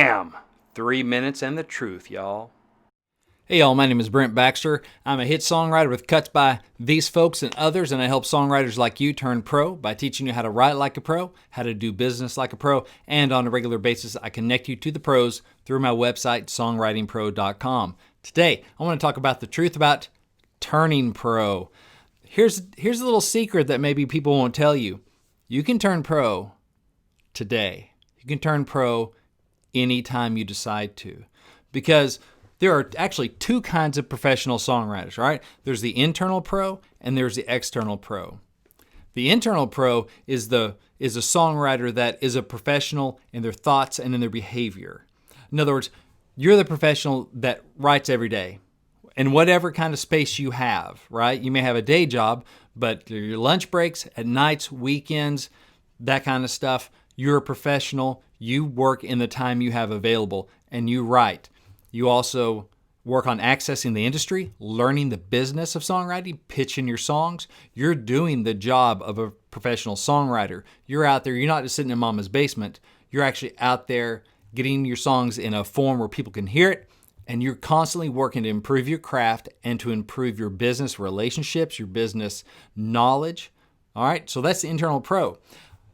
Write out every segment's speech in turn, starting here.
Bam! 3 minutes and the truth, y'all. Hey y'all, my name is Brent Baxter. I'm a hit songwriter with cuts by these folks and others, and I help songwriters like you turn pro by teaching you how to write like a pro, how to do business like a pro, and on a regular basis, I connect you to the pros through my website, songwritingpro.com. Today, I want to talk about the truth about turning pro. Here's a little secret that maybe people won't tell you. You can turn pro today. You can turn pro anytime you decide to, because there are actually two kinds of professional songwriters, right? There's the internal pro and there's the external pro. The internal pro is a songwriter that is a professional in their thoughts and in their behavior. In other words, you're the professional that writes every day in whatever kind of space you have, right? You may have a day job, but your lunch breaks, at nights, weekends, that kind of stuff, you're a professional. You work in the time you have available and you write. You also work on accessing the industry, learning the business of songwriting, pitching your songs. You're doing the job of a professional songwriter. You're out there, you're not just sitting in mama's basement. You're actually out there getting your songs in a form where people can hear it, and you're constantly working to improve your craft and to improve your business relationships, your business knowledge. All right, so that's the internal pro.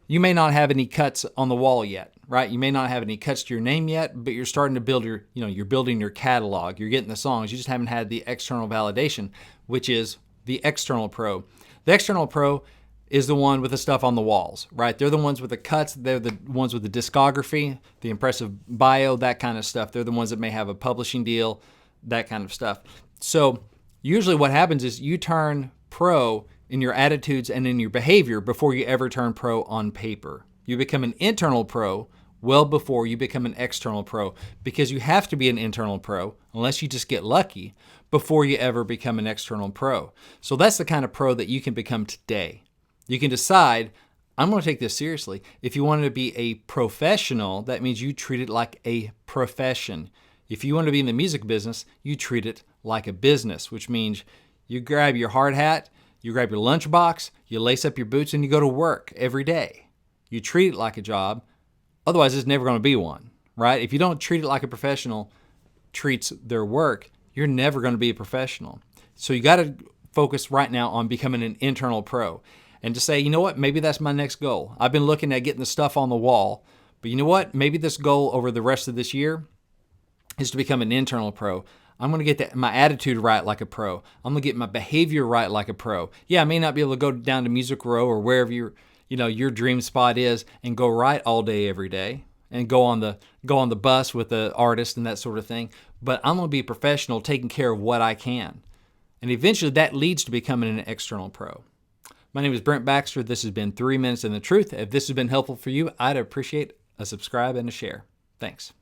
You may not have any cuts on the wall yet, right? You may not have any cuts to your name yet, but you're starting to build you're building your catalog. You're getting the songs. You just haven't had the external validation, which is the external pro. The external pro is the one with the stuff on the walls, right? They're the ones with the cuts. They're the ones with the discography, the impressive bio, that kind of stuff. They're the ones that may have a publishing deal, that kind of stuff. So usually what happens is you turn pro in your attitudes and in your behavior before you ever turn pro on paper. You become an internal pro well before you become an external pro, because you have to be an internal pro, unless you just get lucky, before you ever become an external pro. So that's the kind of pro that you can become today. You can decide, I'm going to take this seriously. If you want to be a professional, that means you treat it like a profession. If you want to be in the music business, you treat it like a business, which means you grab your hard hat, you grab your lunchbox, you lace up your boots, and you go to work every day. You treat it like a job. Otherwise, it's never going to be one, right? If you don't treat it like a professional treats their work, you're never going to be a professional. So you got to focus right now on becoming an internal pro and to say, you know what, maybe that's my next goal. I've been looking at getting the stuff on the wall, but you know what? Maybe this goal over the rest of this year is to become an internal pro. I'm going to get my attitude right like a pro. I'm going to get my behavior right like a pro. Yeah, I may not be able to go down to Music Row or wherever your dream spot is and go write all day every day and go on the bus with the artist and that sort of thing, but I'm going to be a professional taking care of what I can. And eventually that leads to becoming an external pro. My name is Brent Baxter. This has been 3 Minutes in the Truth. If this has been helpful for you, I'd appreciate a subscribe and a share. Thanks.